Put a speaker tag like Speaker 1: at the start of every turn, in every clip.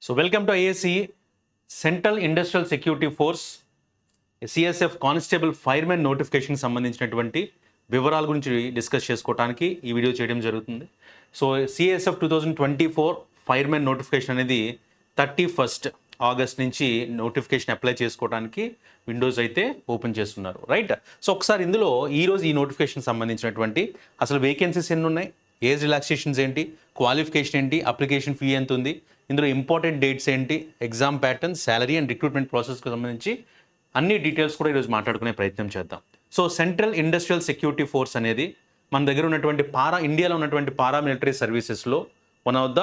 Speaker 1: So welcome to IAC central industrial security force CSF constable firemen నోటిఫికేషన్కి సంబంధించినటువంటి వివరాల గురించి డిస్కస్ చేసుకోవడానికి ఈ వీడియో చేయడం జరుగుతుంది. సో సిఎస్ఎఫ్ 2024 ఫైర్మెన్ నోటిఫికేషన్ అనేది 31 ఆగస్ట్ నుంచి నోటిఫికేషన్ అప్లై చేసుకోవడానికి విండోస్ అయితే ఓపెన్ చేస్తున్నారు, రైట్. సో ఒకసారి ఇందులో ఈరోజు ఈ నోటిఫికేషన్ సంబంధించినటువంటి అసలు వేకెన్సీస్ ఎన్ని ఉన్నాయి, ఏజ్ రిలాక్సేషన్స్ ఏంటి, క్వాలిఫికేషన్ ఏంటి, అప్లికేషన్ ఫీ ఎంత ఉంది, ఇందులో ఇంపార్టెంట్ డేట్స్ ఏంటి, exam pattern, salary and recruitment ప్రాసెస్కి సంబంధించి అన్ని డీటెయిల్స్ కూడా ఈరోజు మాట్లాడుకునే ప్రయత్నం చేద్దాం. So central industrial security force అనేది మన దగ్గర ఉన్నటువంటి ఇండియాలో ఉన్నటువంటి పారామిలిటరీ సర్వీసెస్లో one of the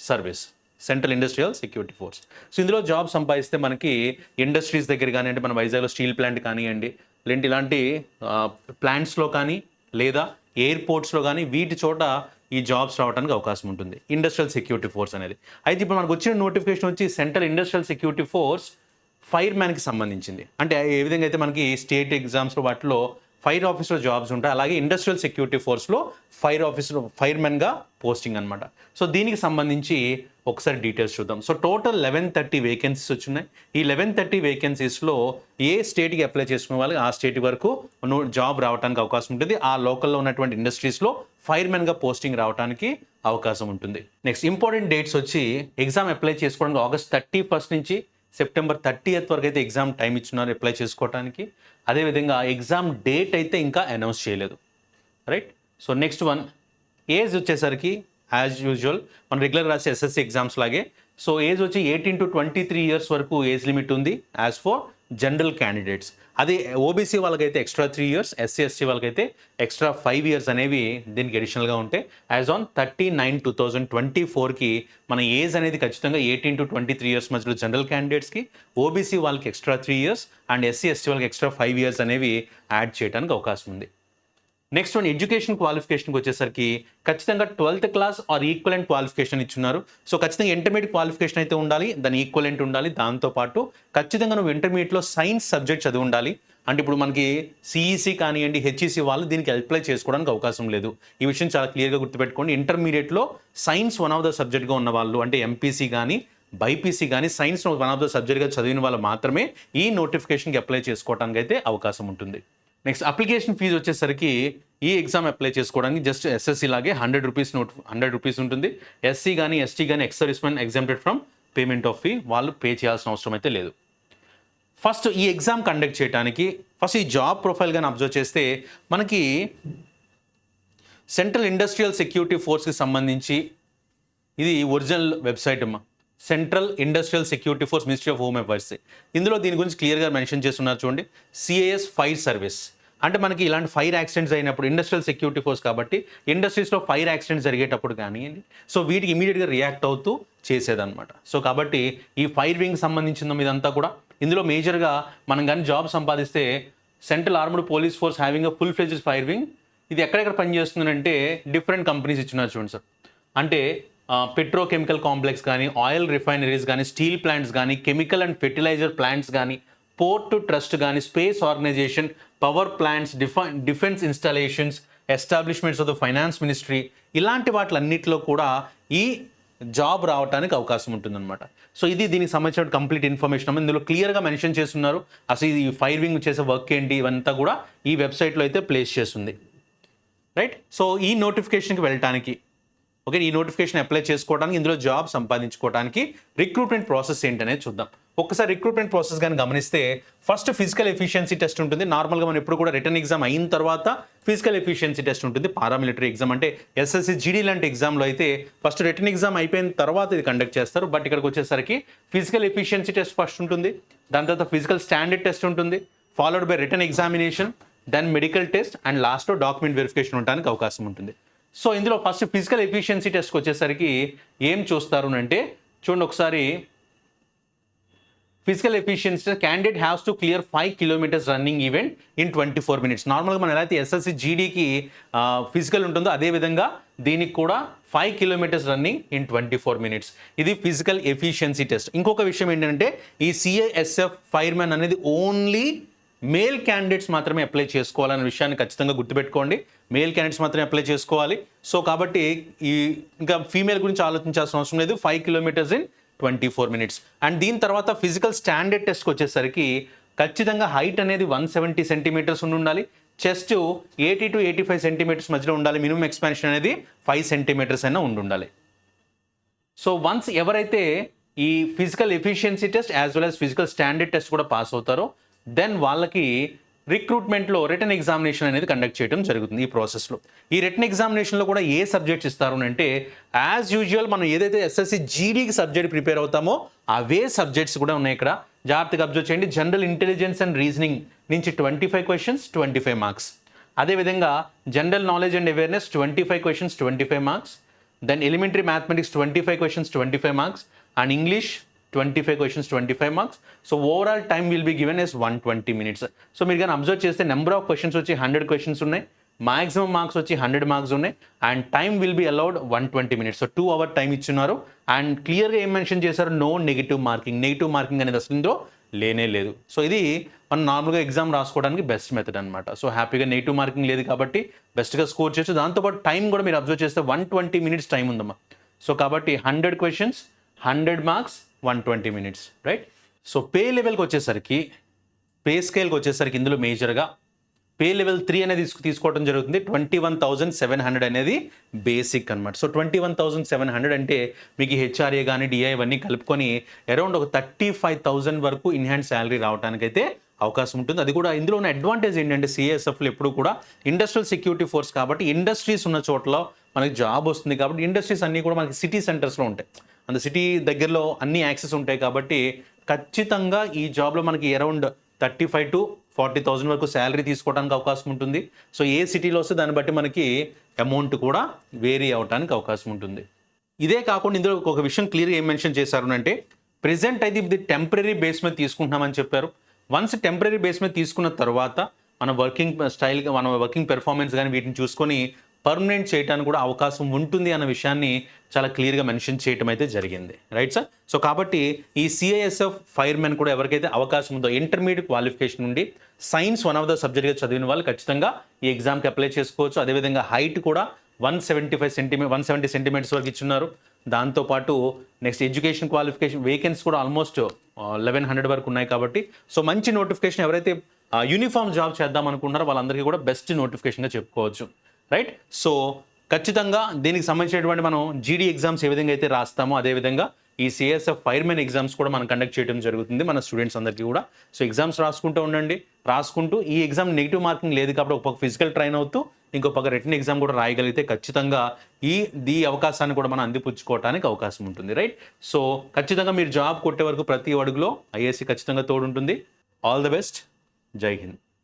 Speaker 1: service central industrial security force. So ఇందులో జాబ్ సంపాదిస్తే మనకి ఇండస్ట్రీస్ దగ్గర కానివ్వండి, మన వైజాగ్లో స్టీల్ ప్లాంట్ కానివ్వండి, లేదంటే ఇలాంటి ప్లాంట్స్లో కానీ లేదా ఎయిర్పోర్ట్స్లో కానీ వీటి చోట ఈ జాబ్స్ రావడానికి అవకాశం ఉంటుంది ఇండస్ట్రియల్ సెక్యూరిటీ ఫోర్స్ అనేది. అయితే ఇప్పుడు మనకు వచ్చిన నోటిఫికేషన్ వచ్చి central industrial security force fire మ్యాన్కి సంబంధించింది. అంటే ఏ విధంగా అయితే మనకి స్టేట్ ఎగ్జామ్స్లో వాటిలో ఫైర్ ఆఫీసర్ జాబ్స్ ఉంటాయి, అలాగే ఇండస్ట్రియల్ సెక్యూరిటీ ఫోర్స్లో ఫైర్ మ్యాన్గా పోస్టింగ్ అనమాట. సో దీనికి సంబంధించి ఒకసారి డీటెయిల్స్ చూద్దాం. సో టోటల్ 1130 వేకెన్సీస్ వచ్చినాయి. ఈ 1130 వేకెన్సీస్లో ఏ స్టేట్కి అప్లై చేసుకునే వాళ్ళకి ఆ స్టేట్ వరకు జాబ్ రావడానికి అవకాశం ఉంటుంది. ఆ లోకల్లో ఉన్నటువంటి ఇండస్ట్రీస్లో ఫైర్మెన్గా పోస్టింగ్ రావడానికి అవకాశం ఉంటుంది. నెక్స్ట్ ఇంపార్టెంట్ డేట్స్ వచ్చి ఎగ్జామ్ అప్లై చేసుకోవడానికి ఆగస్ట్ 31 నుంచి సెప్టెంబర్ 30th వరకు అయితే ఎగ్జామ్ టైం ఇచ్చున్నారు అప్లై చేసుకోవడానికి. అదేవిధంగా ఎగ్జామ్ డేట్ అయితే ఇంకా అనౌన్స్ చేయలేదు, right. So next one age వచ్చేసరికి యాజ్ యూజువల్ మనం రెగ్యులర్ రాసే ఎస్ఎస్సి ఎగ్జామ్స్ లాగే. సో ఏజ్ వచ్చి 18 to 23 years వరకు ఏజ్ లిమిట్ ఉంది యాజ్ ఫర్ జనరల్ క్యాండిడేట్స్. అదే ఓబీసీ వాళ్ళకైతే ఎక్స్ట్రా 3 years, ఎస్సీ ఎస్టీ వాళ్ళకైతే ఎక్స్ట్రా 5 years అనేవి దీనికి అడిషనల్గా ఉంటాయి. యాజ్ ఆన్ 30/9/2024కి మన ఏజ్ అనేది ఖచ్చితంగా 18 to 23 years మధ్యలో జనరల్ క్యాండిడేట్స్కి, ఓబీసీ వాళ్ళకి extra 3 years and SC ST వాళ్ళకి ఎక్స్ట్రా 5 years అనేవి యాడ్ చేయడానికి అవకాశం ఉంది. నెక్స్ట్ వన్ ఎడ్యుకేషన్ క్వాలిఫికేషన్కి వచ్చేసరికి ఖచ్చితంగా 12th class or equivalent qualification ఇచ్చున్నారు. సో ఖచ్చితంగా ఇంటర్మీడియట్ క్వాలిఫికేషన్ అయితే ఉండాలి, దాని ఈక్వలెంట్ ఉండాలి. దాంతోపాటు ఖచ్చితంగా నువ్వు ఇంటర్మీడియట్లో సైన్స్ సబ్జెక్ట్ చదివి ఉండాలి. అంటే ఇప్పుడు మనకి సిఈసి కానివ్వండి, హెచ్ఈసి వాళ్ళు దీనికి అప్లై చేసుకోవడానికి అవకాశం లేదు. ఈ విషయం చాలా క్లియర్గా గుర్తుపెట్టుకోండి. ఇంటర్మీడియట్లో సైన్స్ వన్ ఆఫ్ ద సబ్జెక్ట్గా ఉన్న వాళ్ళు, అంటే ఎంపీసీ కానీ బైపీసీ కానీ సైన్స్ వన్ ఆఫ్ ద సబ్జెక్ట్గా చదివిన వాళ్ళు మాత్రమే ఈ నోటిఫికేషన్కి అప్లై చేసుకోవడానికి అయితే అవకాశం ఉంటుంది. నెక్స్ట్ అప్లికేషన్ ఫీజు వచ్చేసరికి ఈ ఎగ్జామ్ అప్లై చేసుకోవడానికి జస్ట్ ఎస్ఎస్సి లాగే 100 రూపీస్ ఉంటుంది. ఎస్సీ కానీ ఎస్టీ కానీ ex servicemen exempted from payment of fee వాళ్ళు పే చేయాల్సిన అవసరం అయితే లేదు. ఫస్ట్ ఈ ఎగ్జామ్ కండక్ట్ చేయడానికి ఫస్ట్ ఈ జాబ్ ప్రొఫైల్ కానీ అబ్జర్వ్ చేస్తే మనకి సెంట్రల్ ఇండస్ట్రియల్ సెక్యూరిటీ ఫోర్స్కి సంబంధించి ఇది ఒరిజినల్ వెబ్సైట్ అమ్మా, central industrial security force, ministry of home affairs. ఇందులో దీని గురించి క్లియర్గా మెన్షన్ చేస్తున్నారు చూడండి. సిఏఎస్ ఫైర్ సర్వీస్ అంటే మనకి ఇలాంటి ఫైర్ యాక్సిడెంట్స్ అయినప్పుడు ఇండస్ట్రియల్ సెక్యూరిటీ ఫోర్స్ కాబట్టి ఇండస్ట్రీస్లో ఫైర్ యాక్సిడెంట్స్ జరిగేటప్పుడు కానివ్వండి, సో వీటికి ఇమీడియట్గా రియాక్ట్ అవుతూ చేసేదన్నమాట. సో కాబట్టి ఈ ఫైర్ వింగ్ సంబంధించిన ఇదంతా కూడా ఇందులో మేజర్గా మనం కానీ జాబ్ సంపాదిస్తే central armed police force having a full fledged fire wing. ఇది ఎక్కడెక్కడ పనిచేస్తుందంటే డిఫరెంట్ కంపెనీస్ ఇచ్చినారు చూడండి సార్. అంటే పెట్రోకెమికల్ కాంప్లెక్స్ కానీ, ఆయిల్ రిఫైనరీస్ కానీ, స్టీల్ ప్లాంట్స్ కానీ, కెమికల్ అండ్ ఫెర్టిలైజర్ ప్లాంట్స్ కానీ, పోర్ట్ ట్రస్ట్ కానీ, space organisation, power plants, defence installations, establishments of the finance ministry, ఇలాంటి వాటిలన్నిటిలో కూడా ఈ జాబ్ రావడానికి అవకాశం ఉంటుందన్నమాట. సో ఇది దీనికి సంబంధించిన కంప్లీట్ ఇన్ఫర్మేషన్ ఇందులో క్లియర్గా మెన్షన్ చేస్తున్నారు. అసలు ఈ ఫైర్ వింగ్ చేసే వర్క్ ఏంటి ఇవంతా కూడా ఈ వెబ్సైట్లో అయితే ప్లేస్ చేస్తుంది, రైట్. సో ఈ నోటిఫికేషన్కి వెళ్ళటానికి ఓకే, ఈ నోటిఫికేషన్ అప్లై చేసుకోవడానికి, ఇందులో జాబ్ సంపాదించుకోవడానికి రిక్రూట్మెంట్ ప్రాసెస్ ఏంటనేది చూద్దాం. ఒక్కసారి రిక్రూట్మెంట్ ప్రాసెస్ కానీ గమనిస్తే ఫస్ట్ ఫిజికల్ ఎఫిషియన్సీ టెస్ట్ ఉంటుంది. నార్మల్గా మనం ఎప్పుడు కూడా రిటర్న్ ఎగ్జామ్ అయిన తర్వాత ఫిజికల్ ఎఫిషియన్సీ టెస్ట్ ఉంటుంది. పారామిలిటరీ ఎగ్జామ్ అంటే ఎస్ఎస్సి జీడీ లాంటి ఎగ్జామ్లో అయితే ఫస్ట్ రిటర్న్ ఎగ్జామ్ అయిపోయిన తర్వాత ఇది కండక్ట్ చేస్తారు. బట్ ఇక్కడికి వచ్చేసరికి ఫిజికల్ ఎఫిషియన్సీ టెస్ట్ ఫస్ట్ ఉంటుంది, దాని తర్వాత ఫిజికల్ స్టాండర్డ్ టెస్ట్ ఉంటుంది, followed by written examination, then medical test and లాస్ట్లో డాక్యుమెంట్ వెరిఫికేషన్ ఉండడానికి అవకాశం ఉంటుంది. సో ఇందులో ఫస్ట్ ఫిజికల్ ఎఫిషియన్సీ టెస్ట్కి వచ్చేసరికి ఏం చూస్తారు అంటే చూడండి ఒకసారి. Physical efficiency candidate haves to clear 5 kilometers running event in 24 minutes. నార్మల్గా మనం ఎలా అయితే ఎస్ఎస్సి జీడీకి ఫిజికల్ ఉంటుందో అదేవిధంగా దీనికి కూడా 5 kilometers రన్నింగ్ ఇన్ 24 minutes. ఇది ఫిజికల్ ఎఫిషియన్సీ టెస్ట్. ఇంకొక విషయం ఏంటంటే ఈ సిఐఎస్ఎఫ్ ఫైర్మెన్ అనేది ఓన్లీ మేల్ క్యాండిడేట్స్ మాత్రమే అప్లై చేసుకోవాలనే విషయాన్ని ఖచ్చితంగా గుర్తుపెట్టుకోండి. మేల్ క్యాండిడేట్స్ మాత్రమే అప్లై చేసుకోవాలి. సో కాబట్టి ఈ ఇంకా ఫీమేల్ గురించి ఆలోచించాల్సిన అవసరం లేదు. 5 kilometers ఇన్ 24 minutes. అండ్ దీని తర్వాత ఫిజికల్ స్టాండర్డ్ టెస్ట్కి వచ్చేసరికి ఖచ్చితంగా హైట్ అనేది 170 సెంటీమీటర్స్ ఉండాలి, చెస్ట్ 80 to 85 సెంటీమీటర్స్ మధ్యలో ఉండాలి, మినిమం ఎక్స్పాన్షన్ అనేది 5 సెంటీమీటర్స్ అయినా ఉండాలి. సో వన్స్ ఎవరైతే ఈ physical efficiency test as well as physical standard test కూడా పాస్ అవుతారో దెన్ వాళ్ళకి రిక్రూట్మెంట్లో రిటర్న్ ఎగ్జామినేషన్ అనేది కండక్ట్ చేయడం జరుగుతుంది. ఈ ప్రాసెస్లో ఈ రిటర్న్ ఎగ్జామినేషన్లో కూడా ఏ సబ్జెక్ట్స్ ఇస్తారు అంటే యాజ్ యూజువల్ మనం ఏదైతే ఎస్ఎస్సి జీడీకి సబ్జెక్ట్ ప్రిపేర్ అవుతామో అవే సబ్జెక్ట్స్ కూడా ఉన్నాయి. ఇక్కడ జాగ్రత్తగా అబ్జర్వ్ చేయండి. జనరల్ ఇంటెలిజెన్స్ అండ్ రీజనింగ్ నుంచి 25 క్వశ్చన్స్ 25 మార్క్స్, అదేవిధంగా general knowledge and awareness 25 questions 25 marks, then elementary mathematics 25 questions 25 marks, and English 25 questions 25 marks. So overall time will be given as 120 minutes. So మీరు కానీ observe చేస్తే number of questions వచ్చి 100 questions ఉన్నాయి, maximum marks వచ్చి 100 marks ఉన్నాయి, and time will be allowed 120 minutes. So 2 hour time ఇచ్చున్నారు. And క్లియర్గా ఏం మెన్షన్ చేశారు, నో నెగిటివ్ మార్కింగ్ అనేది అసలు ఇందులో లేనే లేదు. సో ఇది మనం నార్మల్గా ఎగ్జామ్ రాసుకోవడానికి బెస్ట్ మెథడ్ అనమాట. సో హ్యాపీగా నెగిటివ్ మార్కింగ్ లేదు కాబట్టి బెస్ట్గా స్కోర్ చేయొచ్చు. దాంతోపాటు టైం కూడా మీరు అబ్జర్వ్ చేస్తే 120 minutes టైం ఉందమ్మా. సో కాబట్టి 100 questions 100 marks 120 minutes, right. So pay లెవెల్కి వచ్చేసరికి పే స్కేల్కి వచ్చేసరికి ఇందులో మేజర్గా పే లెవెల్ 3 అనేది తీసుకోవడం జరుగుతుంది. 21,700 అనేది బేసిక్ అనమాట. సో 21,700 అంటే మీకు హెచ్ఆర్ఏ కానీ డిఐ ఇవన్నీ కలుపుకొని అరౌండ్ ఒక 35,000 వరకు ఇన్హ్యాండ్ శాలరీ రావడానికి అయితే అవకాశం ఉంటుంది. అది కూడా ఇందులో ఉన్న అడ్వాంటేజ్ ఏంటంటే సిఐఎస్ఎఫ్లో ఎప్పుడు కూడా ఇండస్ట్రియల్ సెక్యూరిటీ ఫోర్స్ కాబట్టి ఇండస్ట్రీస్ ఉన్న చోట్ల మనకి జాబ్ వస్తుంది. కాబట్టి ఇండస్ట్రీస్ అన్నీ కూడా మనకి సిటీ సెంటర్స్లో ఉంటాయి, అంత సిటీ దగ్గరలో అన్ని యాక్సెస్ ఉంటాయి. కాబట్టి ఖచ్చితంగా ఈ జాబ్లో మనకి అరౌండ్ 35,000 to 40,000 వరకు శాలరీ తీసుకోవడానికి అవకాశం ఉంటుంది. సో ఏ సిటీలో వస్తే దాన్ని బట్టి మనకి అమౌంట్ కూడా వేరీ అవడానికి అవకాశం ఉంటుంది. ఇదే కాకుండా ఇందులో ఒక విషయం క్లియర్గా ఏం మెన్షన్ చేశారు అంటే ప్రెజెంట్ అయితే ఇది టెంపరీ బేస్ మీద తీసుకుంటున్నామని చెప్పారు. వన్స్ టెంపరీ బేస్ మీద తీసుకున్న తర్వాత మన వర్కింగ్ స్టైల్గా మన వర్కింగ్ పెర్ఫార్మెన్స్ కానీ వీటిని చూసుకొని పర్మనెంట్ చేయడానికి కూడా అవకాశం ఉంటుంది అన్న విషయాన్ని చాలా క్లియర్గా మెన్షన్ చేయటం అయితే జరిగింది, రైట్ సార్. సో కాబట్టి ఈ సిఐఎస్ఎఫ్ ఫైర్మెన్ కూడా ఎవరికైతే అవకాశం ఉందో ఇంటర్మీడియట్ క్వాలిఫికేషన్ నుండి సైన్స్ వన్ ఆఫ్ ద సబ్జెక్ట్గా చదివిన వాళ్ళు ఖచ్చితంగా ఈ ఎగ్జామ్కి అప్లై చేసుకోవచ్చు. అదేవిధంగా హైట్ కూడా 170 సెంటీమీటర్స్ వరకు ఇచ్చున్నారు. దాంతోపాటు నెక్స్ట్ ఎడ్యుకేషన్ క్వాలిఫికేషన్ వేకెన్సీ కూడా ఆల్మోస్ట్ 1100 వరకు ఉన్నాయి. కాబట్టి సో మంచి నోటిఫికేషన్, ఎవరైతే యూనిఫామ్ జాబ్ చేద్దాం అనుకుంటున్నారో వాళ్ళందరికీ కూడా బెస్ట్ నోటిఫికేషన్గా చెప్పుకోవచ్చు, రైట్. సో ఖచ్చితంగా దీనికి సంబంధించినటువంటి మనం జీడీ ఎగ్జామ్స్ ఏ విధంగా అయితే రాస్తామో అదేవిధంగా ఈ సిఎస్ఎఫ్ ఫైర్మెన్ ఎగ్జామ్స్ కూడా మనం కండక్ట్ చేయడం జరుగుతుంది మన స్టూడెంట్స్ అందరికీ కూడా. సో ఎగ్జామ్స్ రాసుకుంటూ ఉండండి, రాసుకుంటూ ఈ ఎగ్జామ్ నెగిటివ్ మార్కింగ్ లేదు కాబట్టి ఒక పక్క ఫిజికల్ ట్రైన్ అవుతూ ఇంకో పక్క రిటన్ ఎగ్జామ్ కూడా రాయగలిగితే ఖచ్చితంగా ఈ అవకాశాన్ని కూడా మనం అందిపుచ్చుకోవడానికి అవకాశం ఉంటుంది, రైట్. సో ఖచ్చితంగా మీరు జాబ్ కొట్టే వరకు ప్రతి అడుగులో ఐఏఎస్సి ఖచ్చితంగా తోడుంటుంది. All the best. జై హింద్.